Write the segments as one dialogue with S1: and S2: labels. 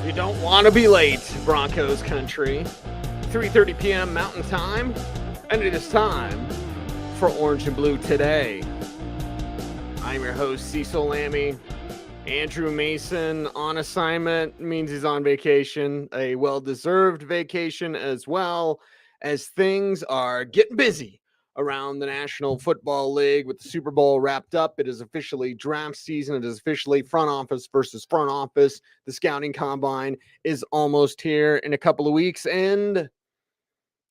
S1: You don't want to be late, Broncos country. 3:30 p.m. Mountain Time, and it is time for Orange and Blue Today. I'm your host, Cecil Lammey. Andrew Mason on assignment means he's on vacation, a well-deserved vacation, as well as things are getting busy around the National Football League with the Super Bowl wrapped up. It is officially draft season. It is officially front office versus front office. The scouting combine is almost here in a couple of weeks, and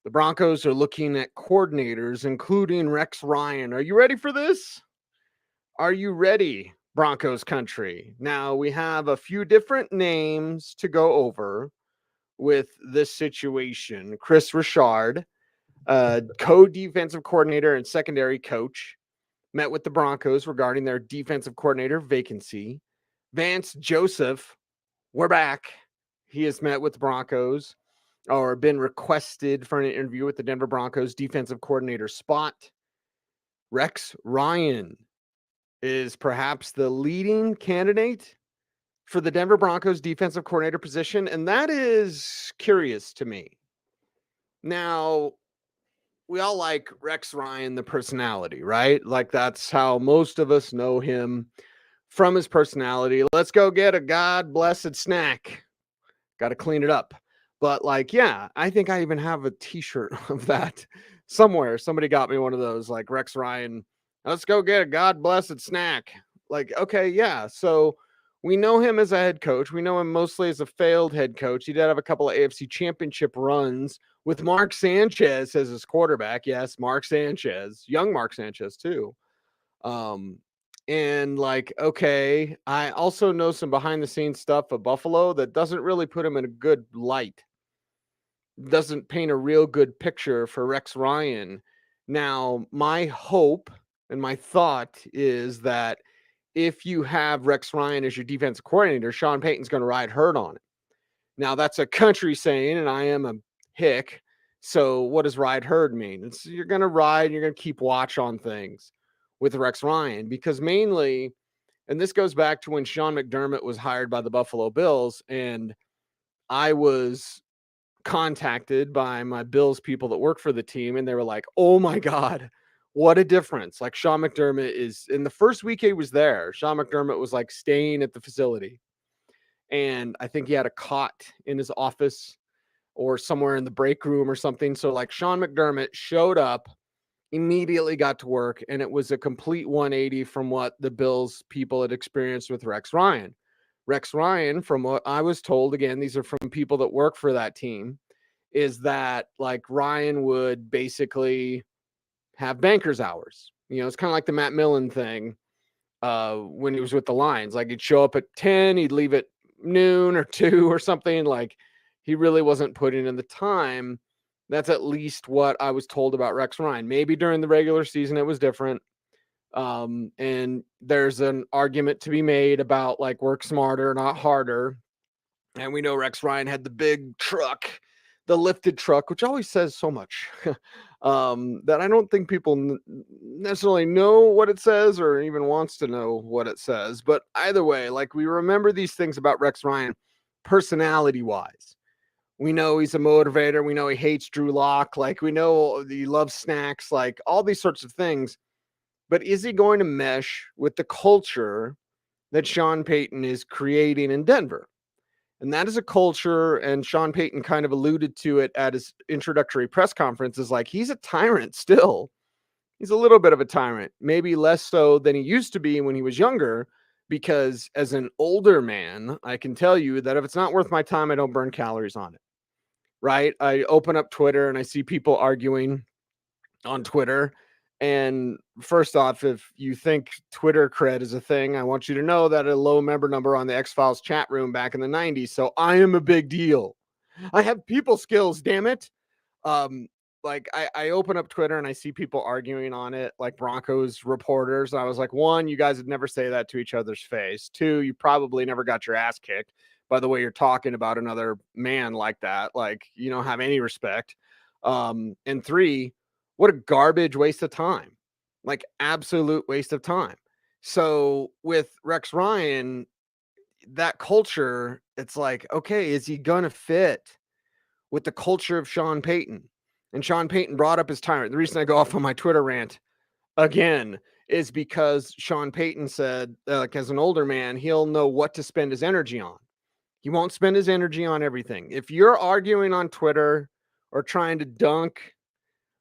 S1: the Broncos are looking at coordinators, including Rex Ryan. Are you ready for this? Are you ready, Broncos country? Now, we have a few different names to go over with this situation. Chris Richard, co-defensive coordinator and secondary coach, met with the Broncos regarding their defensive coordinator vacancy. Vance Joseph, we're back. He has met with the Broncos or been requested for an interview with the Denver Broncos defensive coordinator spot. Rex Ryan is perhaps the leading candidate for the Denver Broncos defensive coordinator position, and that is curious to me. Now, we all like Rex Ryan, the personality, right? Like, that's how most of us know him, from his personality. Let's go get a God-blessed snack. Got to clean it up. But, like, yeah, I think I even have a t-shirt of that somewhere. Somebody got me one of those, like, Rex Ryan, let's go get a God-blessed snack. Like, okay, yeah. So we know him as a head coach. We know him mostly as a failed head coach. He did have a couple of AFC championship runs with Mark Sanchez as his quarterback. Yes, Mark Sanchez, young Mark Sanchez too. And like, okay, I also know some behind the scenes stuff of Buffalo that doesn't really put him in a good light. Doesn't paint a real good picture for Rex Ryan. Now, my hope and my thought is that if you have Rex Ryan as your defensive coordinator, Sean Payton's going to ride herd on it. Now, that's a country saying, and I am a hick. So what does ride herd mean? It's you're going to ride, you're going to keep watch on things with Rex Ryan, because mainly, and this goes back to when Sean McDermott was hired by the Buffalo Bills, and I was contacted by my Bills people that work for the team, and they were like, oh my God, what a difference. Like, Sean McDermott is, in the first week he was there, Sean McDermott was like staying at the facility. And I think he had a cot in his office or somewhere in the break room or something. So like, Sean McDermott showed up, immediately got to work, and it was a complete 180 from what the Bills people had experienced with Rex Ryan. Rex Ryan, from what I was told, again, these are from people that work for that team, is that like Ryan would basically have banker's hours. You know, it's kind of like the Matt Millen thing when he was with the Lions. Like, he'd show up at 10, he'd leave at noon or 2 or something. Like, he really wasn't putting in the time. That's at least what I was told about Rex Ryan. Maybe during the regular season it was different. And there's an argument to be made about like work smarter, not harder. And we know Rex Ryan had the big truck, the lifted truck, which always says so much that I don't think people necessarily know what it says or even wants to know what it says. But either way, like, we remember these things about Rex Ryan personality wise. We know he's a motivator. We know he hates Drew Lock. Like, we know he loves snacks, like all these sorts of things. But is he going to mesh with the culture that Sean Payton is creating in Denver? And that is a culture, and Sean Payton kind of alluded to it at his introductory press conference, is like, he's a tyrant still. He's a little bit of a tyrant, maybe less so than he used to be when he was younger, because as an older man, I can tell you that if it's not worth my time, I don't burn calories on it. Right? I open up Twitter and I see people arguing on Twitter. And first off, if you think Twitter cred is a thing, I want you to know that a low member number on the X-Files chat room back in the 90s. So I am a big deal. I have people skills, damn it. Like, I open up Twitter and I see people arguing on it, like Broncos reporters. And I was like, one, you guys would never say that to each other's face. Two, you probably never got your ass kicked by the way you're talking about another man like that. Like, you don't have any respect. And three, what a garbage waste of time. Like, absolute waste of time. So with Rex Ryan, that culture, it's like, okay, is he going to fit with the culture of Sean Payton? And Sean Payton brought up his tyrant. The reason I go off on my Twitter rant again is because Sean Payton said, like, as an older man, he'll know what to spend his energy on. He won't spend his energy on everything. If you're arguing on Twitter or trying to dunk,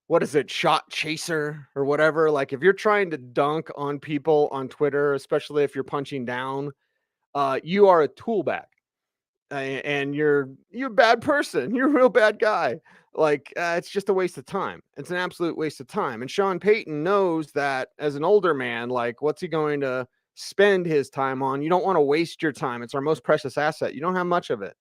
S1: what is it, shot chaser or whatever, like if you're trying to dunk on people on Twitter, especially if you're punching down, you are a tool bag. And you're a bad person. You're a real bad guy. Like, it's just a waste of time. It's an absolute waste of time. And Sean Payton knows that as an older man, like, what's he going to spend his time on? You don't want to waste your time. It's our most precious asset. You don't have much of it.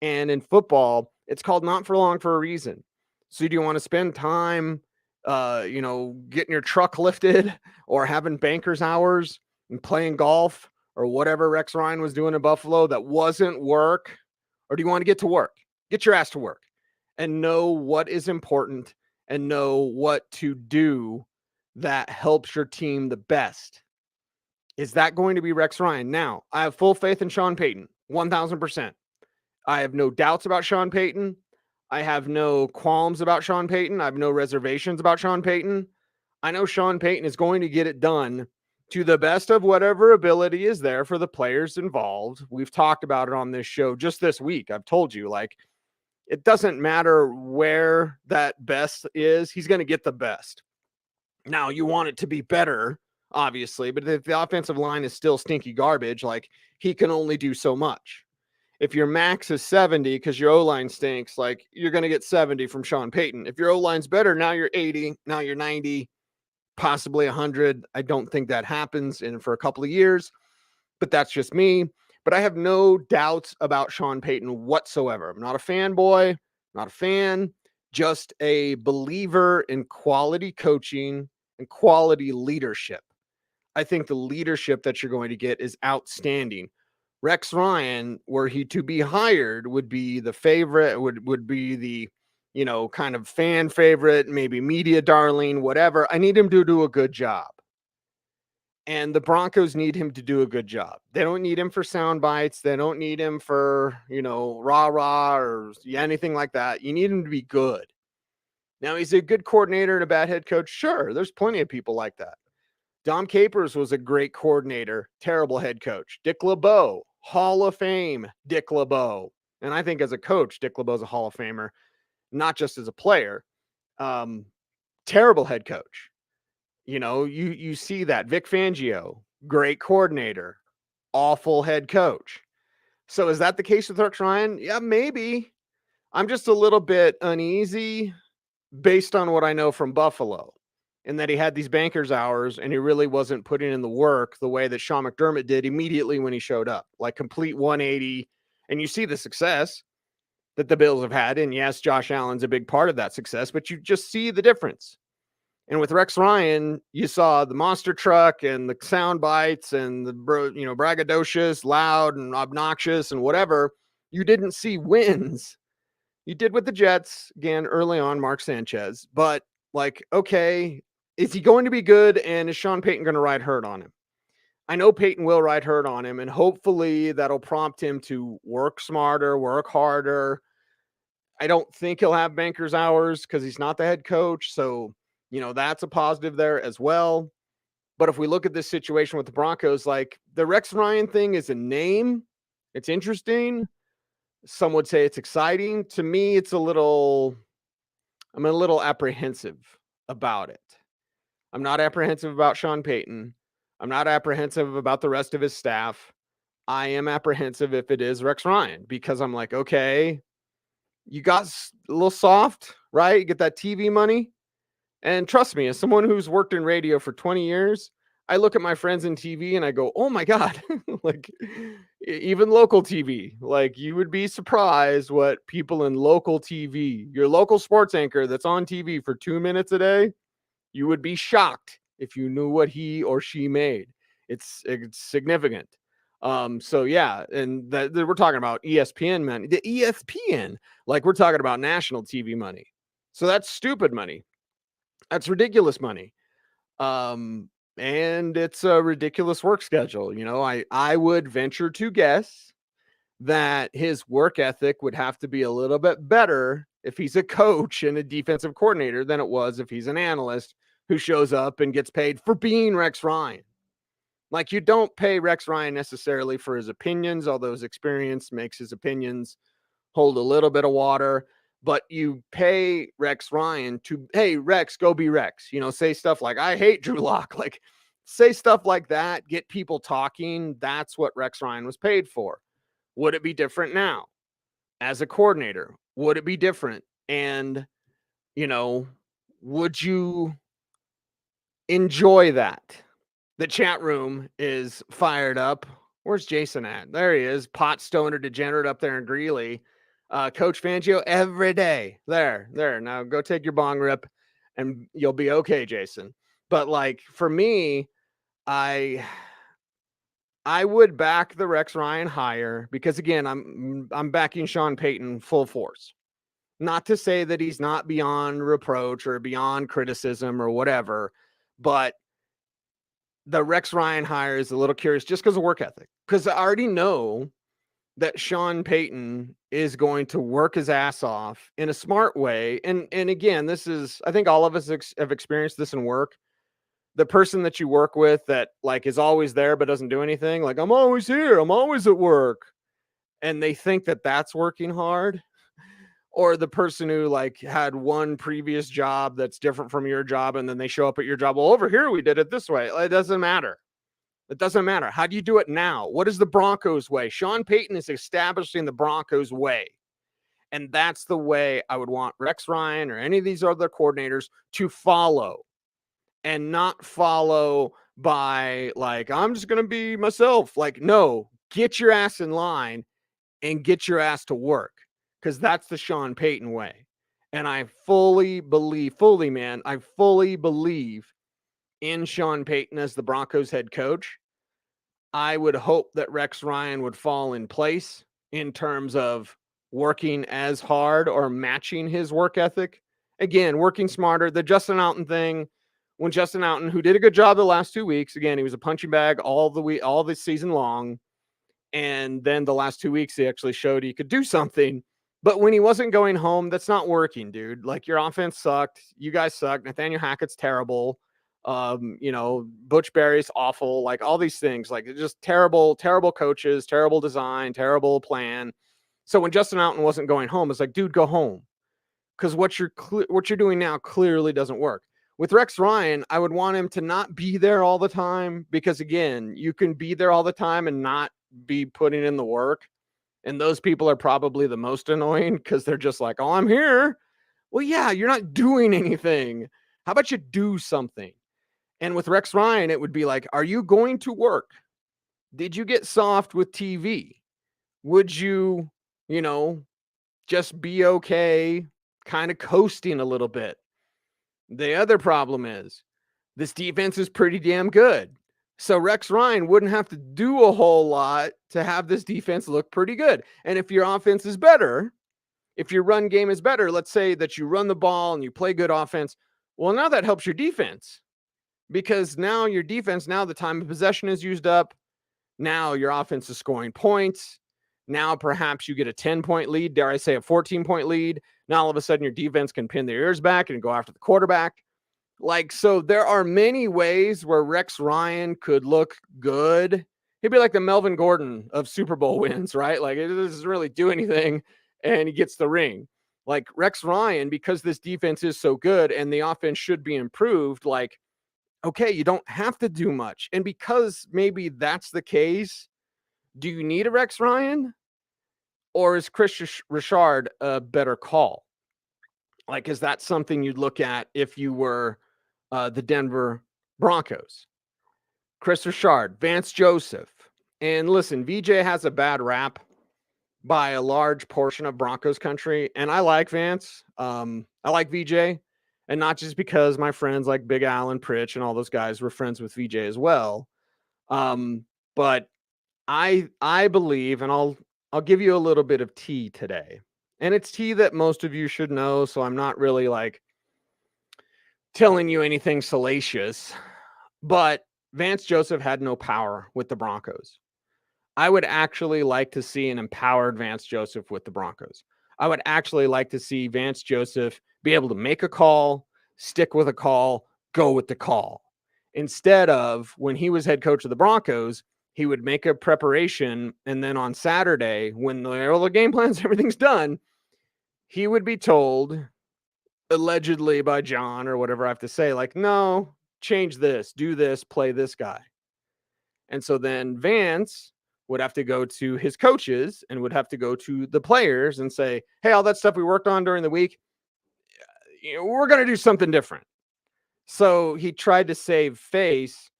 S1: And in football, it's called not for long for a reason. So do you want to spend time, getting your truck lifted or having banker's hours and playing golf or whatever Rex Ryan was doing in Buffalo that wasn't work? Or do you want to get to work? Get your ass to work and know what is important and know what to do that helps your team the best. Is that going to be Rex Ryan? Now, I have full faith in Sean Payton, 1,000%. I have no doubts about Sean Payton. I have no qualms about Sean Payton. I have no reservations about Sean Payton. I know Sean Payton is going to get it done to the best of whatever ability is there for the players involved. We've talked about it on this show just this week. I've told you, like, it doesn't matter where that best is. He's going to get the best. Now, you want it to be better, obviously, but if the offensive line is still stinky garbage, like, he can only do so much. If your max is 70 because your O-line stinks, like, you're going to get 70 from Sean Payton. If your O-line's better, now you're 80, now you're 90, possibly 100. I don't think that happens for a couple of years, but that's just me. But I have no doubts about Sean Payton whatsoever. I'm not a fanboy, not a fan, just a believer in quality coaching and quality leadership. I think the leadership that you're going to get is outstanding. Rex Ryan, were he to be hired, would be the favorite, would be the, kind of fan favorite, maybe media darling, whatever. I need him to do a good job. And the Broncos need him to do a good job. They don't need him for sound bites. They don't need him for, rah-rah or anything like that. You need him to be good. Now, he's a good coordinator and a bad head coach. Sure, there's plenty of people like that. Dom Capers was a great coordinator, terrible head coach. Dick LeBeau, Hall of Fame, Dick LeBeau. And I think as a coach, Dick LeBeau's a Hall of Famer, not just as a player. Terrible head coach. You see that. Vic Fangio, great coordinator, awful head coach. So is that the case with Rex Ryan? Yeah, maybe. I'm just a little bit uneasy based on what I know from Buffalo, and that he had these banker's hours and he really wasn't putting in the work the way that Sean McDermott did immediately when he showed up, like complete 180. And you see the success that the Bills have had. And yes, Josh Allen's a big part of that success, but you just see the difference. And with Rex Ryan, you saw the monster truck and the sound bites and the, braggadocious, loud and obnoxious and whatever. You didn't see wins. You did with the Jets, again, early on, Mark Sanchez. But, like, okay, is he going to be good, and is Sean Payton going to ride herd on him? I know Payton will ride herd on him, and hopefully that'll prompt him to work smarter, work harder. I don't think he'll have banker's hours because he's not the head coach. So, that's a positive there as well. But if we look at this situation with the Broncos, like, the Rex Ryan thing is a name. It's interesting. Some would say it's exciting. To me, I'm a little apprehensive about it. I'm not apprehensive about Sean Payton. I'm not apprehensive about the rest of his staff. I am apprehensive if it is Rex Ryan, because I'm like, okay, you got a little soft, right? You get that TV money. And trust me, as someone who's worked in radio for 20 years, I look at my friends in TV and I go, oh my God, like, even local TV, like, you would be surprised what people in local TV, your local sports anchor that's on TV for 2 minutes a day, you would be shocked if you knew what he or she made. It's significant. So yeah, and we're talking about ESPN money, the ESPN, like, we're talking about national TV money. So that's stupid money. That's ridiculous money. and it's a ridiculous work schedule. I would venture to guess that his work ethic would have to be a little bit better if he's a coach and a defensive coordinator than it was if he's an analyst who shows up and gets paid for being Rex Ryan. Like, you don't pay Rex Ryan necessarily for his opinions, although his experience makes his opinions hold a little bit of water. But you pay Rex Ryan to, hey, Rex, go be Rex. Say stuff like, I hate Drew Lock. Like, say stuff like that, get people talking. That's what Rex Ryan was paid for. Would it be different now as a coordinator? Would it be different? And, would you enjoy that? The chat room is fired up. Where's Jason at? There he is. Pot stoner degenerate up there in Greeley. Coach Fangio every day. There. Now go take your bong rip and you'll be okay, Jason. But like, for me, I would back the Rex Ryan hire because, again, I'm backing Sean Payton full force. Not to say that he's not beyond reproach or beyond criticism or whatever, but the Rex Ryan hire is a little curious just because of work ethic. Because I already know that Sean Payton is going to work his ass off in a smart way. And again, this is, I think all of us have experienced this in work. The person that you work with that like is always there but doesn't do anything, like, I'm always here, I'm always at work, and they think that that's working hard. Or the person who like had one previous job that's different from your job, and then they show up at your job, well, over here we did it this way. It doesn't matter. It doesn't matter. How do you do it now? What is the Broncos way? Sean Payton is establishing the Broncos way. And that's the way I would want Rex Ryan or any of these other coordinators to follow, and not follow by like, I'm just going to be myself. Like, no, get your ass in line and get your ass to work, because that's the Sean Payton way. And I fully believe in Sean Payton as the Broncos head coach. I would hope that Rex Ryan would fall in place in terms of working as hard or matching his work ethic. Again, working smarter. The Justin Alton thing, when Justin Alton, who did a good job the last 2 weeks, again, he was a punching bag all this season long. And then the last 2 weeks, he actually showed he could do something. But when he wasn't going home, that's not working, dude. Like, your offense sucked. You guys suck. Nathaniel Hackett's terrible. Butch Berry's awful. Like, all these things, like, just terrible coaches, terrible design, terrible plan. So when Justin Alton wasn't going home, it's like, dude, go home, because what you're doing now clearly doesn't work. With Rex Ryan, I would want him to not be there all the time, because again, you can be there all the time and not be putting in the work. And those people are probably the most annoying, because they're just like, oh, I'm here. Well, yeah, you're not doing anything. How about you do something? And with Rex Ryan, it would be like, are you going to work? Did you get soft with TV? Would you, just be okay, kind of coasting a little bit? The other problem is this defense is pretty damn good. So Rex Ryan wouldn't have to do a whole lot to have this defense look pretty good. And if your offense is better, if your run game is better, let's say that you run the ball and you play good offense, well, now that helps your defense, because now your defense, now the time of possession is used up. Now your offense is scoring points. Now perhaps you get a 10-point lead, dare I say a 14-point lead. Now all of a sudden your defense can pin their ears back and go after the quarterback. Like, so there are many ways where Rex Ryan could look good. He'd be like the Melvin Gordon of Super Bowl wins, right? Like, it doesn't really do anything, and he gets the ring. Like, Rex Ryan, because this defense is so good and the offense should be improved, like, okay, you don't have to do much. And because maybe that's the case, do you need a Rex Ryan? Or is Chris Richard a better call? Like, is that something you'd look at if you were the Denver Broncos? Chris Richard, Vance Joseph. And listen, VJ has a bad rap by a large portion of Broncos country. And I like Vance. I like VJ. And not just because my friends like Big Al and Pritch and all those guys were friends with VJ as well. But I believe, and I'll give you a little bit of tea today. And it's tea that most of you should know, so I'm not really like telling you anything salacious. But Vance Joseph had no power with the Broncos. I would actually like to see an empowered Vance Joseph with the Broncos. I would actually like to see Vance Joseph be able to make a call, stick with a call, go with the call. Instead of when he was head coach of the Broncos, he would make a preparation. And then on Saturday, when all the game plans, everything's done, he would be told, allegedly by John or whatever I have to say, like, no, change this, do this, play this guy. And so then Vance would have to go to his coaches and would have to go to the players and say, hey, all that stuff we worked on during the week, we're going to do something different. So he tried to save face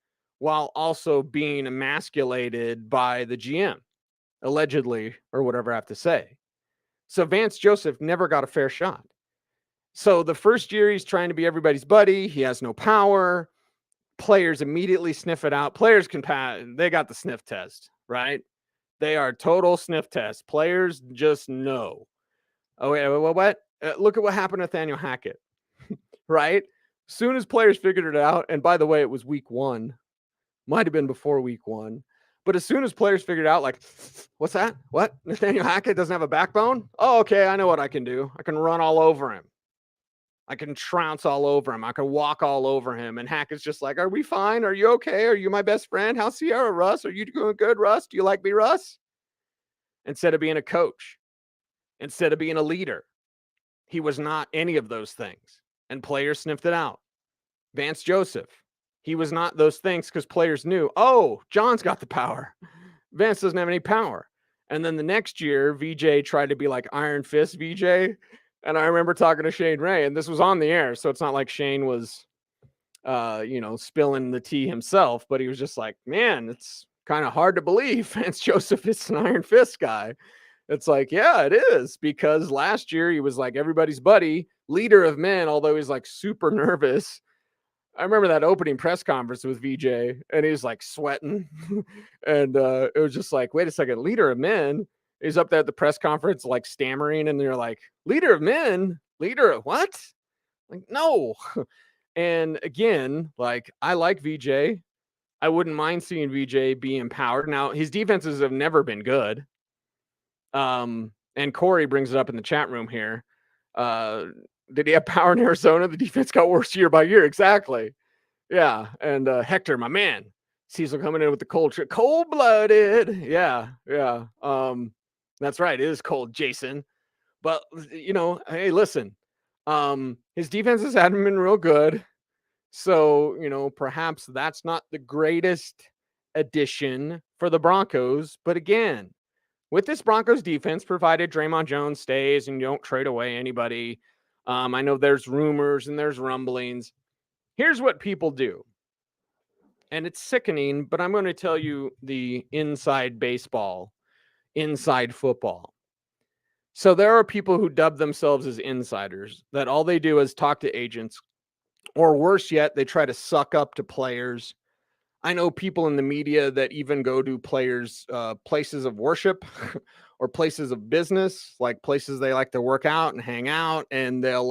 S1: while also being emasculated by the GM, allegedly, or whatever I have to say. So Vance Joseph never got a fair shot. So the first year he's trying to be everybody's buddy. He has no power. Players immediately sniff it out. Players can pass. They got the sniff test, right? They are total sniff test. Players just know. Oh, wait, what? Look at what happened to Nathaniel Hackett, right? Soon as players figured it out, and by the way, it was week 1. Might have been before week 1. But as soon as players figured out, like, what's that? What? Nathaniel Hackett doesn't have a backbone? Oh, okay, I know what I can do. I can run all over him. I can trounce all over him. I can walk all over him. And Hackett's just like, are we fine? Are you okay? Are you my best friend? How's Sierra, Russ? Are you doing good, Russ? Do you like me, Russ? Instead of being a coach, instead of being a leader, he was not any of those things. And players sniffed it out. Vance Joseph, he was not those things because players knew, oh, John's got the power. Vance doesn't have any power. And then the next year, VJ tried to be like Iron Fist VJ. And I remember talking to Shane Ray, and this was on the air, so it's not like Shane was, spilling the tea himself, but he was just like, man, it's kind of hard to believe Vance Joseph is an Iron Fist guy. It's like, yeah, it is, because last year he was like everybody's buddy, leader of men, although he's like super nervous. I remember that opening press conference with VJ, and he was like sweating, and it was just like, wait a second, leader of men. He's up there at the press conference, like stammering, and they're like, leader of men? Leader of what? Like, no. And again, like, I like VJ. I wouldn't mind seeing VJ be empowered. Now, his defenses have never been good. And Corey brings it up in the chat room here. Did he have power in Arizona? The defense got worse year by year. Exactly. Yeah. And Hector, my man, Cecil coming in with the cold-blooded. Yeah. That's right. It is cold, Jason. But, hey, listen, his defenses hadn't been real good. So, perhaps that's not the greatest addition for the Broncos. But again, with this Broncos defense, provided Draymond Jones stays and you don't trade away anybody, I know there's rumors and there's rumblings. Here's what people do. And it's sickening, but I'm going to tell you the inside baseball, inside football. So there are people who dub themselves as insiders, that all they do is talk to agents, or worse yet, they try to suck up to players. I know people in the media that even go to players' places of worship or places of business, like places they like to work out and hang out. And they'll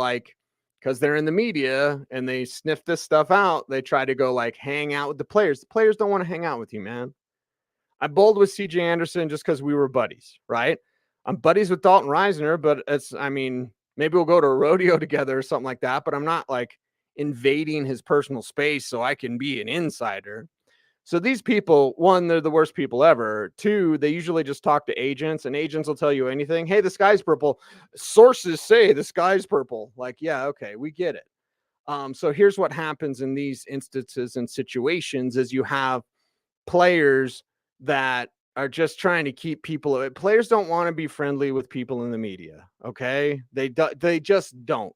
S1: because they're in the media and they sniff this stuff out, they try to go hang out with the players. The players don't want to hang out with you, man. I bowled with CJ Anderson just because we were buddies, right? I'm buddies with Dalton Reisner, but maybe we'll go to a rodeo together or something like that, but I'm not invading his personal space so I can be an insider. So these people, one, they're the worst people ever. Two, they usually just talk to agents, and agents will tell you anything. Hey, the sky's purple. Sources say the sky's purple. Yeah, okay, we get it. So here's what happens in these instances and situations is you have players that are just trying to keep people away. Players don't want to be friendly with people in the media. Okay. They just don't.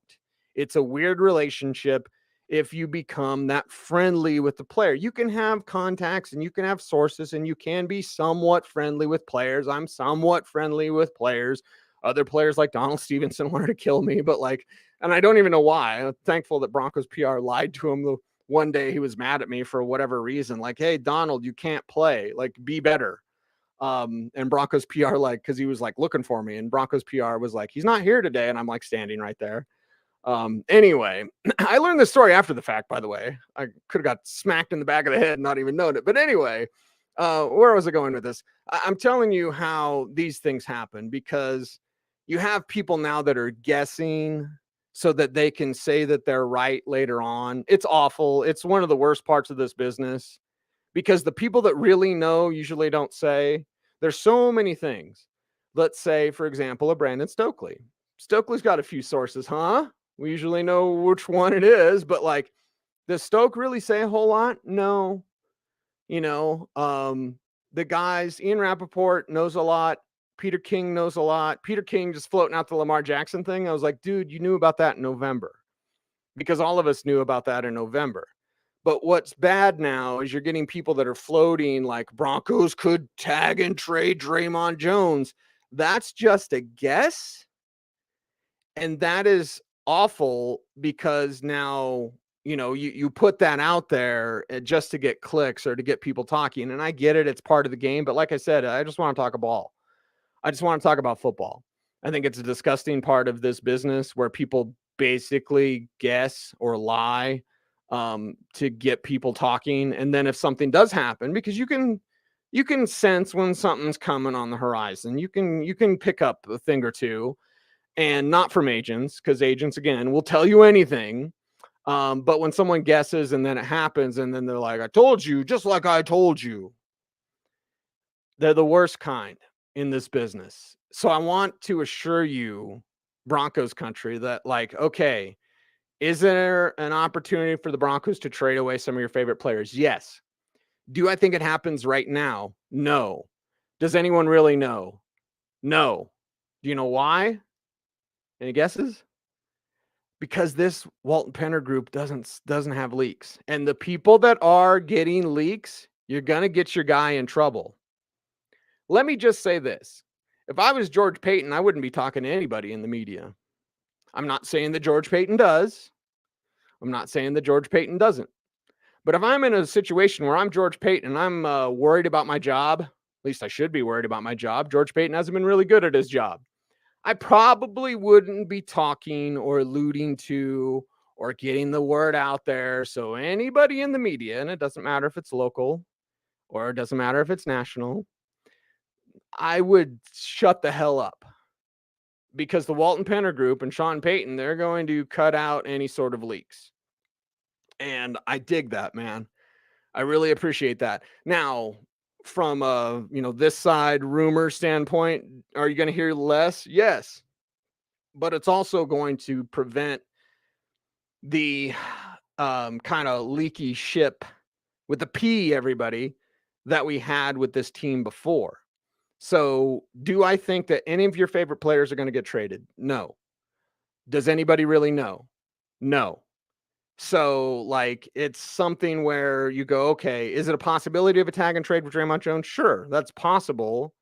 S1: It's a weird relationship. If you become that friendly with the player, you can have contacts and you can have sources and you can be somewhat friendly with players. I'm somewhat friendly with players. Other players like Donald Stevenson wanted to kill me, but and I don't even know why. I'm thankful that Broncos PR lied to him. One day he was mad at me for whatever reason. Hey, Donald, you can't play. Be better. And Broncos PR, because he was looking for me. And Broncos PR was he's not here today. And I'm standing right there. Anyway, I learned this story after the fact, by the way. I could have got smacked in the back of the head and not even known it. But anyway, where was I going with this? I'm telling you how these things happen because you have people now that are guessing so that they can say that they're right later on. It's awful. It's one of the worst parts of this business because the people that really know usually don't say. There's so many things. Let's say, for example, a Brandon Stokely. Stokely's got a few sources, huh? We usually know which one it is, but like, does Stoke really say a whole lot? No. You know, the guys, Ian Rappaport knows a lot. Peter King knows a lot. Peter King just floating out the Lamar Jackson thing. I was like, dude, you knew about that in November because all of us knew about that in November. But what's bad now is you're getting people that are floating like Broncos could tag and trade Draymond Jones. That's just a guess. And that is awful because now, you put that out there just to get clicks or to get people talking. And I get it. It's part of the game. But like I said, I just want to talk a ball. I just want to talk about football. I think it's a disgusting part of this business where people basically guess or lie to get people talking. And then if something does happen, because you can sense when something's coming on the horizon, you can pick up a thing or two, and not from agents, because agents, again, will tell you anything. But when someone guesses and then it happens and then they're like, I told you, just like I told you, they're the worst kind in this business. So I want to assure you, Broncos country, that like, okay, is there an opportunity for the Broncos to trade away some of your favorite players? Yes. Do I think it happens right now? No. Does anyone really know? No. Do you know why? Any guesses? Because this Walton Penner group doesn't have leaks. And the people that are getting leaks, you're going to get your guy in trouble. Let me just say this. If I was George Payton, I wouldn't be talking to anybody in the media. I'm not saying that George Payton does. I'm not saying that George Payton doesn't. But if I'm in a situation where I'm George Payton and I'm worried about my job, at least I should be worried about my job. George Payton hasn't been really good at his job. I probably wouldn't be talking or alluding to or getting the word out there. So anybody in the media, and it doesn't matter if it's local or it doesn't matter if it's national, I would shut the hell up. Because the Walton Penner Group and Sean Payton, they're going to cut out any sort of leaks. And I dig that, man. I really appreciate that. Now, from this side rumor standpoint, are you going to hear less? Yes. But it's also going to prevent the kind of leaky ship with the P, everybody, that we had with this team before. So do I think that any of your favorite players are going to get traded? No. Does anybody really know? No. So, like, it's something where you go, okay, is it a possibility of a tag and trade with Draymond Jones? Sure, that's possible.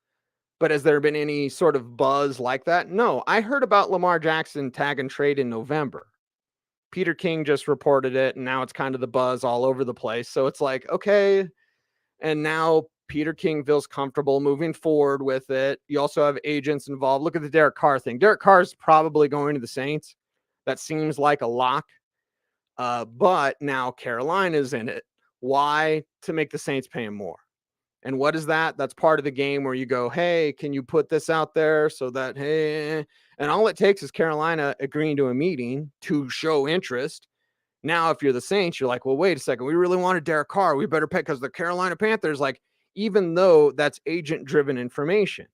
S1: But has there been any sort of buzz like that? No. I heard about Lamar Jackson tag and trade in November. Peter King just reported it, and now it's kind of the buzz all over the place. So it's like, okay. And now Peter King feels comfortable moving forward with it. You also have agents involved. Look at the Derek Carr thing. Derek Carr is probably going to the Saints. That seems like a lock. But now Carolina's in it. Why? To make the Saints pay him more. And what is that? That's part of the game where you go, hey, can you put this out there so that, hey, and all it takes is Carolina agreeing to a meeting to show interest. Now, if you're the Saints, you're like, well, wait a second. We really wanted Derek Carr. We better pay, because the Carolina Panthers, like, even though that's agent-driven information.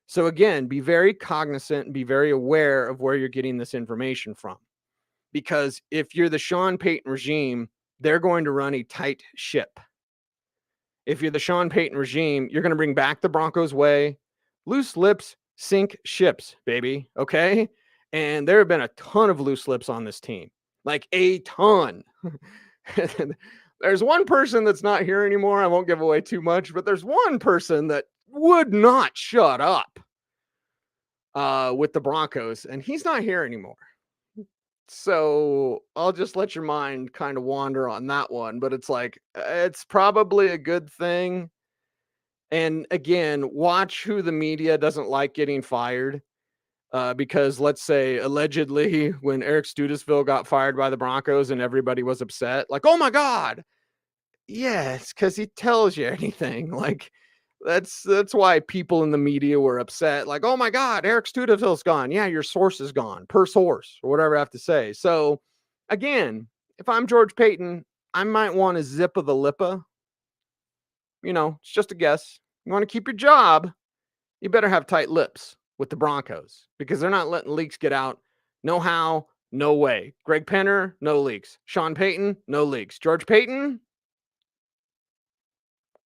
S1: So again, be very cognizant and be very aware of where you're getting this information from. Because if you're the Sean Payton regime, they're going to run a tight ship. If you're the Sean Payton regime, you're going to bring back the Broncos way. Loose lips sink ships, baby. Okay? And there have been a ton of loose lips on this team. Like a ton. There's one person that's not here anymore. I won't give away too much, but there's one person that would not shut up with the Broncos, and he's not here anymore. So I'll just let your mind kind of wander on that one, but it's like, it's probably a good thing. And again, watch who the media doesn't like getting fired. Because let's say allegedly when Eric Studesville got fired by the Broncos and everybody was upset, like, oh my God. Yeah, it's because he tells you anything. Like, that's why people in the media were upset. Like, oh my God, Eric Studesville's gone. Yeah, your source is gone, per source, or whatever I have to say. So again, if I'm George Payton, I might want a zip of the lippa. It's just a guess. You want to keep your job, you better have tight lips with the Broncos because they're not letting leaks get out. No how, no way. Greg Penner, no leaks. Sean Payton, no leaks. George Payton,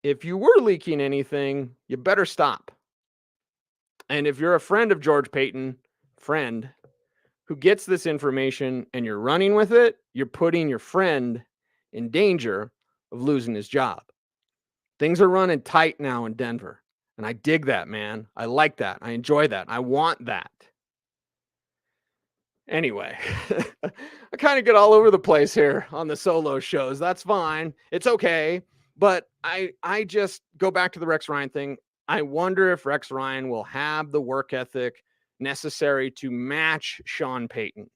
S1: if you were leaking anything, you better stop. And if you're a friend of George Payton, who gets this information and you're running with it, you're putting your friend in danger of losing his job. Things are running tight now in Denver. And I dig that, man. I like that. I enjoy that. I want that. Anyway, I kind of get all over the place here on the solo shows. That's fine. It's okay. But I just go back to the Rex Ryan thing. I wonder if Rex Ryan will have the work ethic necessary to match Sean Payton.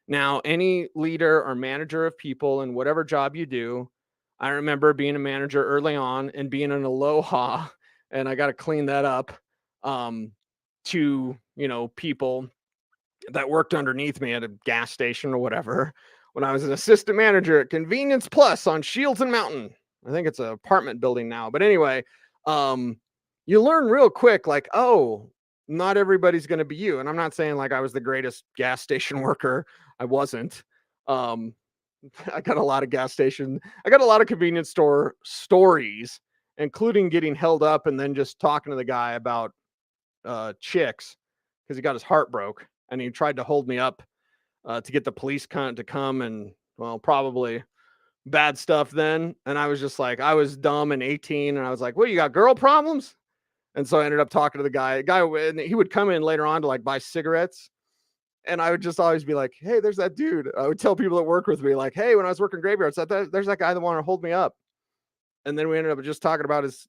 S1: Now, any leader or manager of people in whatever job you do, I remember being a manager early on and being an aloha, and I got to clean that up, to, people that worked underneath me at a gas station or whatever. When I was an assistant manager at Convenience Plus on Shields and Mountain, I think it's an apartment building now. But anyway, you learn real quick, like, oh, not everybody's going to be you. And I'm not saying like I was the greatest gas station worker. I wasn't. I got a lot of convenience store stories, including getting held up and then just talking to the guy about chicks because he got his heart broke and he tried to hold me up to get the police to come, and well, probably bad stuff then. And I was just like, I was dumb and 18 and I was like, well, you got girl problems? And so I ended up talking to the guy, and he would come in later on to like buy cigarettes. And I would just always be like, hey, there's that dude. I would tell people that work with me, like, hey, when I was working graveyards, there's that guy that wanted to hold me up. And then we ended up just talking about his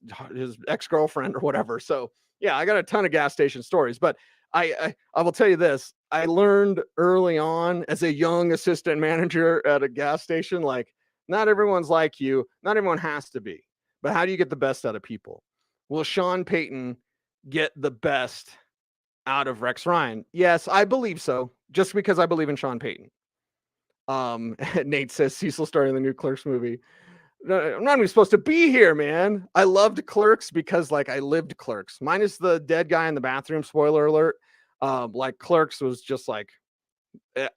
S1: ex-girlfriend or whatever. So yeah, I got a ton of gas station stories, but I will tell you this. I learned early on as a young assistant manager at a gas station, like, not everyone's like you. Not everyone has to be. But how do you get the best out of people? Will Sean Payton get the best out of Rex Ryan? Yes, I believe so. Just because I believe in Sean Payton. Nate says Cecil starring in the new Clerks movie. I'm not even supposed to be here, man. I loved Clerks because like I lived Clerks, minus the dead guy in the bathroom. Spoiler alert. Like Clerks was just like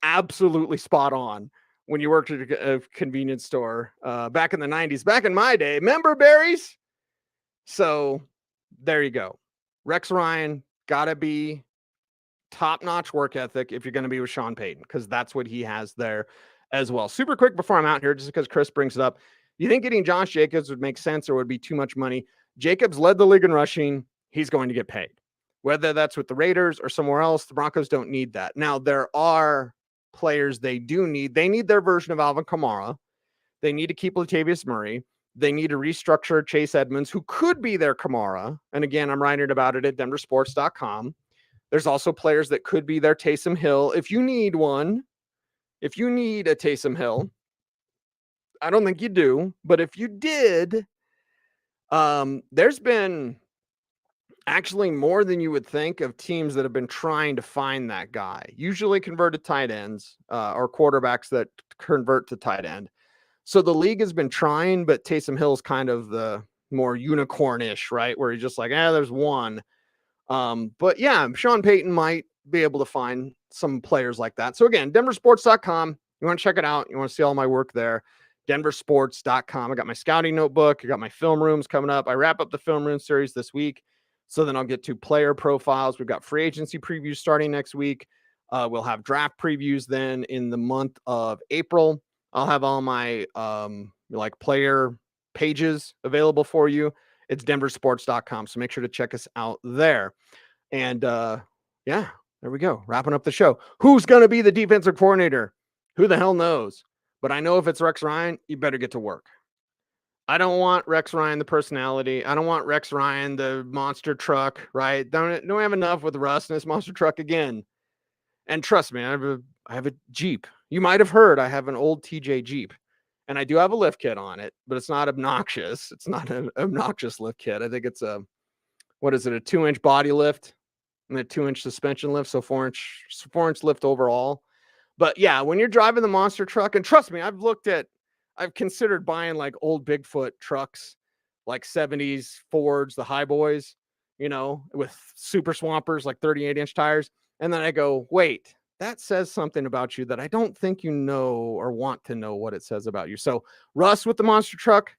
S1: absolutely spot on when you worked at a convenience store back in the 90s, back in my day. Remember berries? So there you go. Rex Ryan gotta be top-notch work ethic if you're going to be with Sean Payton, because that's what he has there as well. Super quick before I'm out here, just because Chris brings it up. You think getting Josh Jacobs would make sense or would be too much money? Jacobs led the league in rushing. He's going to get paid. Whether that's with the Raiders or somewhere else, the Broncos don't need that. Now, there are players they do need. They need their version of Alvin Kamara. They need to keep Latavius Murray. They need to restructure Chase Edmonds, who could be their Kamara. And again, I'm writing about it at denversports.com. There's also players that could be their Taysom Hill. If you need one, if you need a Taysom Hill, I don't think you do, but if you did, there's been actually more than you would think of teams that have been trying to find that guy, usually converted tight ends or quarterbacks that convert to tight end. So the league has been trying, but Taysom Hill's kind of the more unicorn-ish, right? Where he's just like, there's one. But yeah, Sean Payton might be able to find some players like that. So again, denversports.com. You want to check it out. You want to see all my work there. denversports.com. I got my scouting notebook. I got my film rooms coming up. I wrap up the film room series this week. So then I'll get to player profiles. We've got free agency previews starting next week. We'll have draft previews then in the month of April. I'll have all my like player pages available for you. It's denversports.com. So make sure to check us out there. And yeah, there we go. Wrapping up the show. Who's going to be the defensive coordinator? Who the hell knows? But I know if it's Rex Ryan, you better get to work. I don't want Rex Ryan, the personality. I don't want Rex Ryan, the monster truck, right? Don't we have enough with Russ and his monster truck again? And trust me, I have a Jeep. You might have heard I have an old TJ Jeep. And I do have a lift kit on it, but it's not obnoxious. It's not an obnoxious lift kit. I think it's a 2-inch body lift and a 2-inch suspension lift, so 4-inch lift overall. But yeah, when you're driving the monster truck, and trust me, I've considered buying like old Bigfoot trucks, like 70s Fords, the high boys, with super swampers, like 38-inch tires. And then I go, wait, that says something about you that I don't think you know or want to know what it says about you. So Russ with the monster truck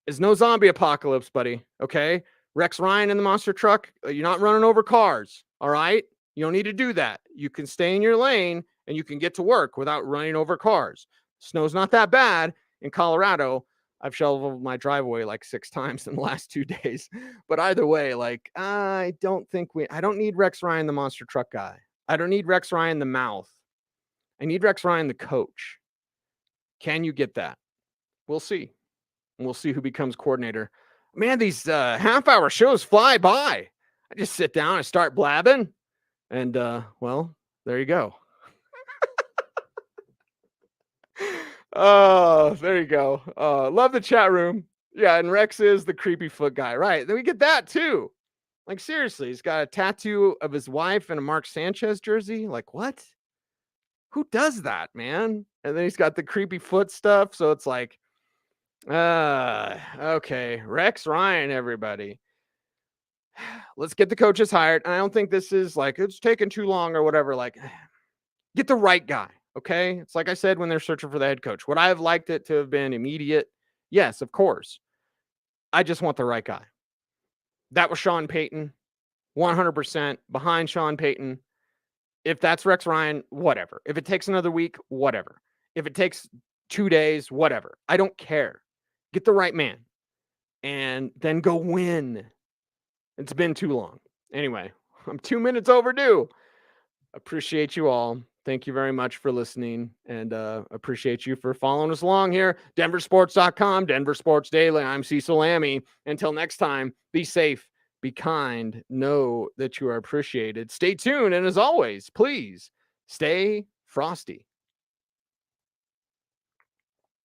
S1: is no zombie apocalypse, buddy. Okay. Rex Ryan in the monster truck, you're not running over cars. All right. You don't need to do that. You can stay in your lane and you can get to work without running over cars. Snow's not that bad in Colorado. I've shoveled my driveway like 6 times in the last 2 days. But either way, like, I don't need Rex Ryan, the monster truck guy. I don't need Rex Ryan, the mouth. I need Rex Ryan, the coach. Can you get that? We'll see. And we'll see who becomes coordinator. Man, these half-hour shows fly by. I just sit down and start blabbing. And, well, there you go. Oh, there you go. Love the chat room. Yeah, and Rex is the creepy foot guy. Right. Then we get that too. Like, seriously, he's got a tattoo of his wife and a Mark Sanchez jersey. Like, what? Who does that, man? And then he's got the creepy foot stuff. So it's like, okay. Rex Ryan, everybody. Let's get the coaches hired. And I don't think this is like, it's taking too long or whatever. Like, get the right guy. Okay. It's like I said, when they're searching for the head coach, would I have liked it to have been immediate? Yes, of course. I just want the right guy. That was Sean Payton, 100% behind Sean Payton. If that's Rex Ryan, whatever. If it takes another week, whatever. If it takes 2 days, whatever. I don't care. Get the right man and then go win. It's been too long. Anyway, I'm 2 minutes overdue. Appreciate you all. Thank you very much for listening, and appreciate you for following us along here. Denversports.com, Denver Sports Daily. I'm Cecil Lammey. Until next time, be safe, be kind, know that you are appreciated. Stay tuned, and as always, please stay frosty.